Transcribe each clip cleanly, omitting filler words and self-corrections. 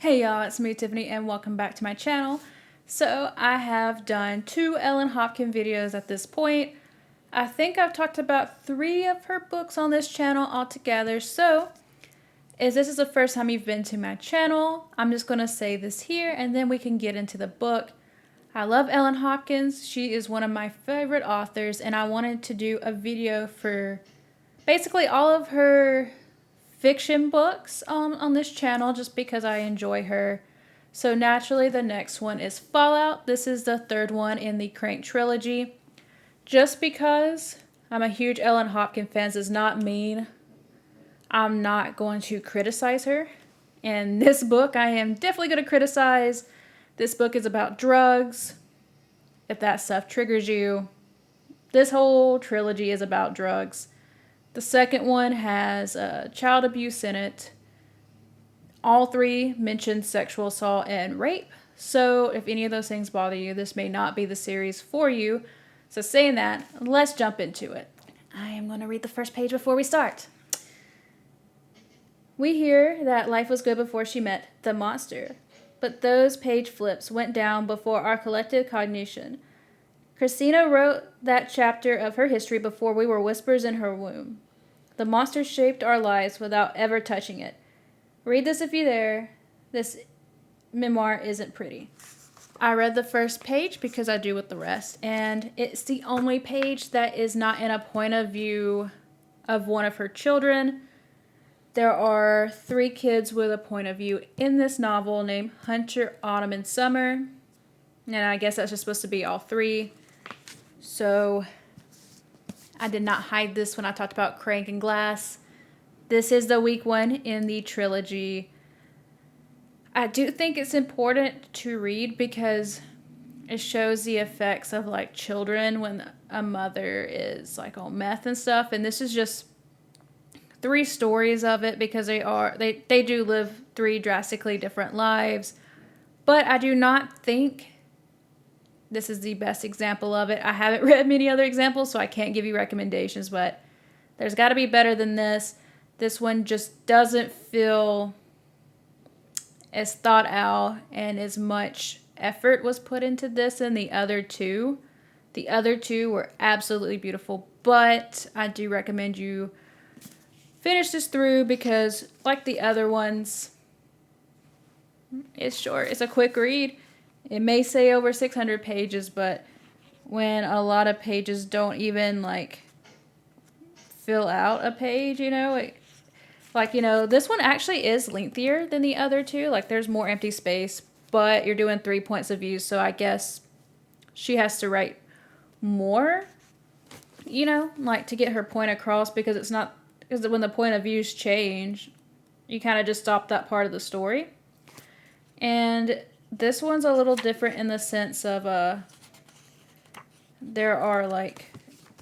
Hey y'all, it's me Tiffany and welcome back to my channel. So I have done 2 Ellen Hopkin videos at this point. I think I've talked about 3 of her books on this channel altogether. So if this is the first time you've been to my channel, I'm just going to say this here and then we can get into the book. I love Ellen Hopkins. She is one of my favorite authors and I wanted to do a video for basically all of her fiction books on this channel just because I enjoy her. So naturally the next one is Fallout. This is the 3rd one in the Crank trilogy. Just because I'm a huge Ellen Hopkins fan does not mean I'm not going to criticize her. And this book I am definitely going to criticize. This book is about drugs. If that stuff triggers you, this whole trilogy is about drugs. The second one has child abuse in it. All 3 mention sexual assault and rape. So if any of those things bother you, this may not be the series for you. So saying that, let's jump into it. I am going to read the first page before we start. We hear that life was good before she met the monster. But those page flips went down before our collective cognition. Christina wrote that chapter of her history before we were whispers in her womb. The monster shaped our lives without ever touching it. Read this if you dare. This memoir isn't pretty. I read the first page because I do with the rest, and it's the only page that is not in a point of view of one of her children. There are 3 kids with a point of view in this novel named Hunter, Autumn, and Summer. And I guess that's just supposed to be all 3. So I did not hide this when I talked about Crank and Glass. This is the weak one in the trilogy. I do think it's important to read because it shows the effects of like children when a mother is like on meth and stuff. And this is just 3 stories of it because they do live 3 drastically different lives. But I do not think this is the best example of it. I haven't read many other examples, so I can't give you recommendations, but there's got to be better than this. This one just doesn't feel as thought out and as much effort was put into this than the other 2. The other 2 were absolutely beautiful, but I do recommend you finish this through because, like the other ones, it's short. It's a quick read. It may say over 600 pages, but when a lot of pages don't even, like, fill out a page, you know, this one actually is lengthier than the other 2. Like, there's more empty space, but you're doing 3 points of view, so I guess she has to write more, you know, like, to get her point across because it's not, because when the point of views change, you kind of just stop that part of the story. And this one's a little different in the sense of there are like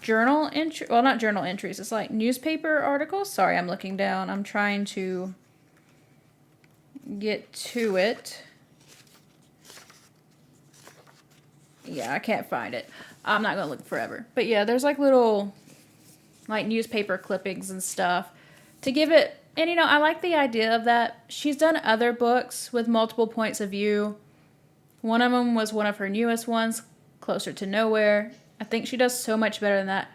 journal entry, well, not journal entries, it's like newspaper articles. Sorry, I'm looking down. I'm trying to get to it. Yeah, I can't find it. I'm not gonna look forever. But yeah, there's like little like newspaper clippings and stuff to give it. And, you know, I like the idea of that. She's done other books with multiple points of view. One of them was one of her newest ones, Closer to Nowhere. I think she does so much better than that.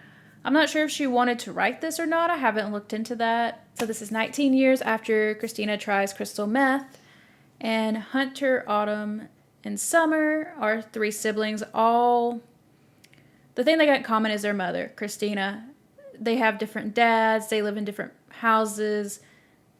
I'm not sure if she wanted to write this or not. I haven't looked into that. So this is 19 years after Christina tries crystal meth. And Hunter, Autumn, and Summer are 3 siblings. All the thing they got in common is their mother, Christina. They have different dads. They live in different houses,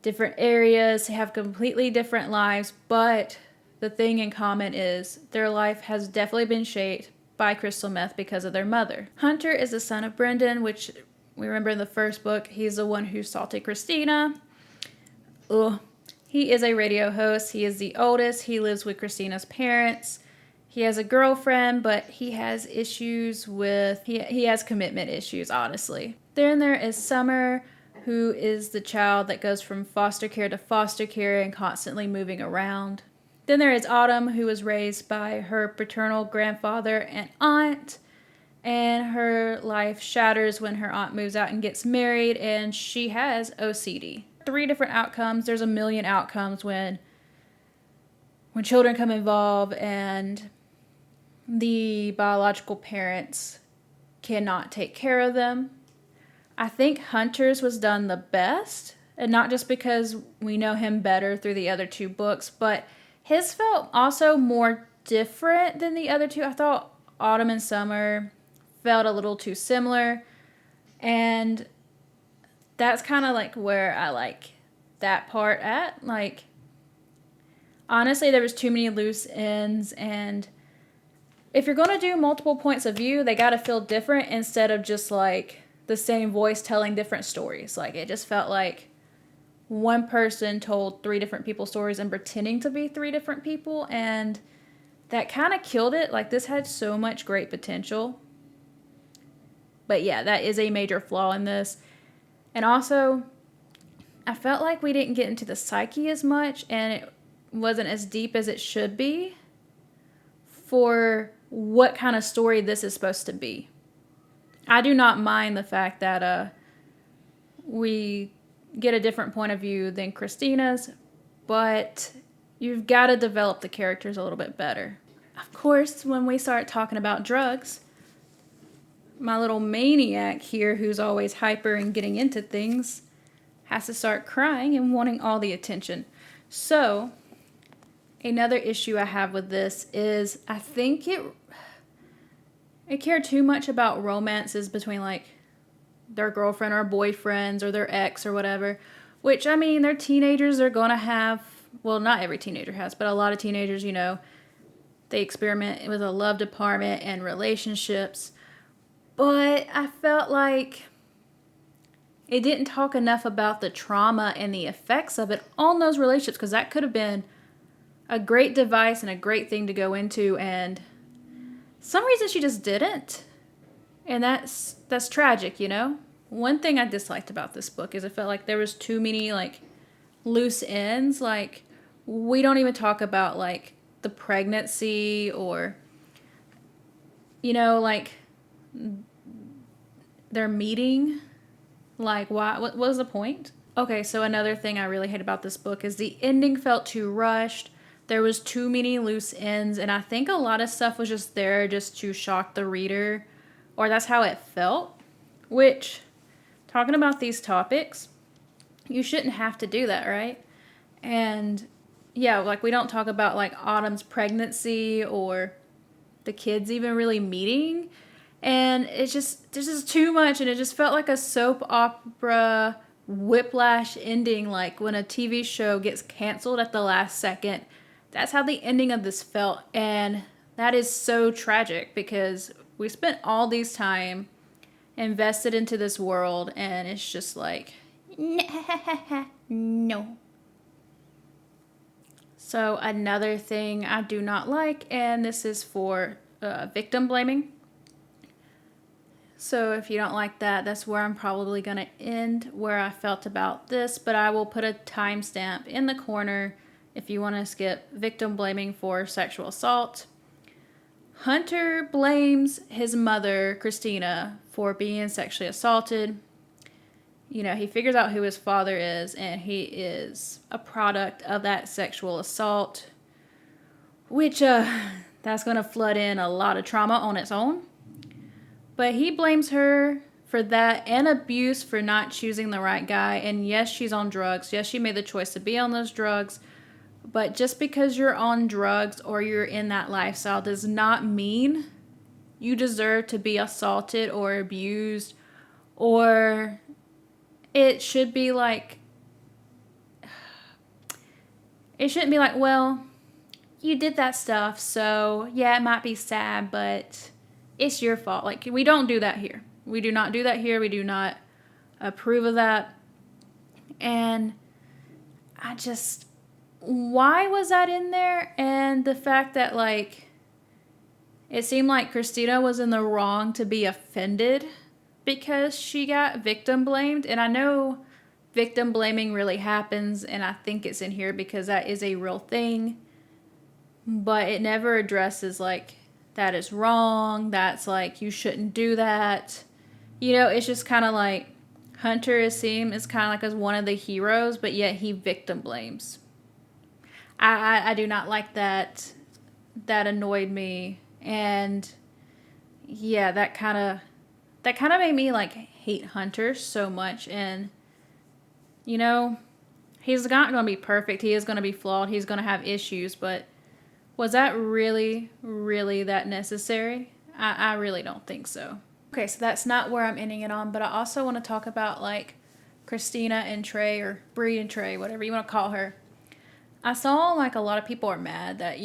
different areas. They have completely different lives, but the thing in common is their life has definitely been shaped by crystal meth because of their mother. Hunter is the son of Brendan, which we remember in the first book. He's the one who assaulted Christina. Ugh. He is a radio host. He is the oldest. He lives with Christina's parents. He has a girlfriend, but he has issues with, he has commitment issues, honestly. Then there is Summer, who is the child that goes from foster care to foster care and constantly moving around. Then there is Autumn, who was raised by her paternal grandfather and aunt, and her life shatters when her aunt moves out and gets married, and she has OCD. 3 different outcomes. There's a million outcomes when when children come involved and the biological parents cannot take care of them. I think Hunter's was done the best, and not just because we know him better through the other two books, but his felt also more different than the other two. I thought Autumn and Summer felt a little too similar, and that's kind of like where I like that part at. Like, honestly, there was too many loose ends, and if you're going to do multiple points of view, they got to feel different instead of just like the same voice telling different stories. Like, it just felt like one person told three different people's stories and pretending to be three different people, and that kind of killed it. Like, this had so much great potential. But yeah, that is a major flaw in this. And also, I felt like we didn't get into the psyche as much, and it wasn't as deep as it should be for what kind of story this is supposed to be. I do not mind the fact that we get a different point of view than Christina's, but you've got to develop the characters a little bit better. Of course, when we start talking about drugs, my little maniac here, who's always hyper and getting into things, has to start crying and wanting all the attention. So, another issue I have with this is I think it cared too much about romances between, like, their girlfriend or boyfriends or their ex or whatever. Which, I mean, they're teenagers. They're going to have, well, not every teenager has, but a lot of teenagers, you know, they experiment with a love department and relationships. But I felt like it didn't talk enough about the trauma and the effects of it on those relationships, because that could have been a great device and a great thing to go into, and some reason she just didn't. And that's tragic, you know? One thing I disliked about this book is it felt like there was too many, like, loose ends. Like, we don't even talk about, like, the pregnancy or, you know, like, their meeting. Like, why? What was the point? Okay, so another thing I really hate about this book is the ending felt too rushed. There was too many loose ends, and I think a lot of stuff was just there just to shock the reader, or that's how it felt. Which, talking about these topics, you shouldn't have to do that, right? And yeah, like, we don't talk about, like, Autumn's pregnancy or the kids even really meeting. And it's just, there's just too much, and it just felt like a soap opera whiplash ending, like when a TV show gets canceled at the last second. That's how the ending of this felt, and that is so tragic because we spent all these time invested into this world, and it's just like, no. So another thing I do not like, and this is for victim blaming. So if you don't like that, that's where I'm probably going to end where I felt about this, but I will put a timestamp in the corner if you want to skip victim blaming for sexual assault. Hunter blames his mother, Christina, for being sexually assaulted. You know, he figures out who his father is, and he is a product of that sexual assault, which that's going to flood in a lot of trauma on its own. But he blames her for that and abuse for not choosing the right guy. And yes, she's on drugs. Yes, she made the choice to be on those drugs. But just because you're on drugs or you're in that lifestyle does not mean you deserve to be assaulted or abused. Or it should be like, it shouldn't be like, well, you did that stuff, so yeah, it might be sad, but it's your fault. Like, we don't do that here. We do not do that here. We do not approve of that. And I just, why was that in there? And the fact that, like, it seemed like Christina was in the wrong to be offended because she got victim blamed. And I know victim blaming really happens, and I think it's in here because that is a real thing. But it never addresses, like, that is wrong. That's, like, you shouldn't do that. You know, it's just kind of like Hunter is seen as kind of like as one of the heroes, but yet he victim blames. I do not like that. That annoyed me. And yeah, that kind of made me like hate Hunter so much. And you know, he's not going to be perfect. He is going to be flawed. He's going to have issues, but was that really, really that necessary? I really don't think so. Okay, so that's not where I'm ending it on, but I also want to talk about like Christina and Trey, or Bree and Trey, whatever you want to call her. I saw like a lot of people are mad that,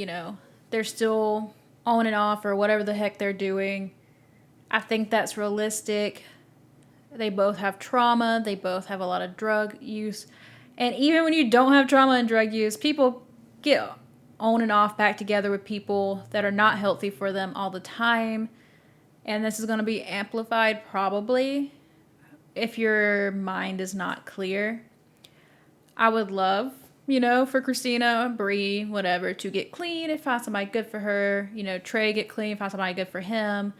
they're still on and off or whatever the heck they're doing. I think that's realistic. They both have trauma, they both have a lot of drug use. And even when you don't have trauma and drug use, people get on and off back together with people that are not healthy for them all the time. And this is going to be amplified probably if your mind is not clear. I would love, for Christina, Bree, whatever, to get clean and find somebody good for her. Trey get clean, find somebody good for him.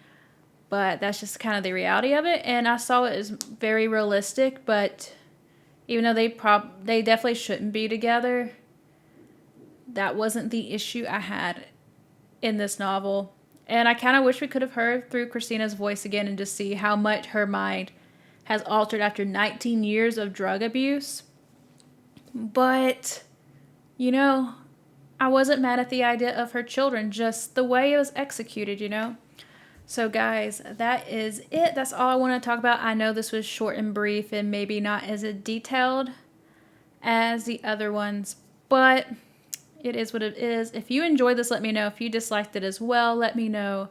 But that's just kind of the reality of it. And I saw it as very realistic, but even though they definitely shouldn't be together, that wasn't the issue I had in this novel. And I kind of wish we could have heard through Christina's voice again and just see how much her mind has altered after 19 years of drug abuse. But, I wasn't mad at the idea of her children, just the way it was executed. So guys, that is it. That's all I want to talk about. I know this was short and brief and maybe not as detailed as the other ones, but it is what it is. If you enjoyed this, let me know. If you disliked it as well, let me know.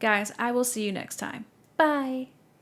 Guys, I will see you next time. Bye.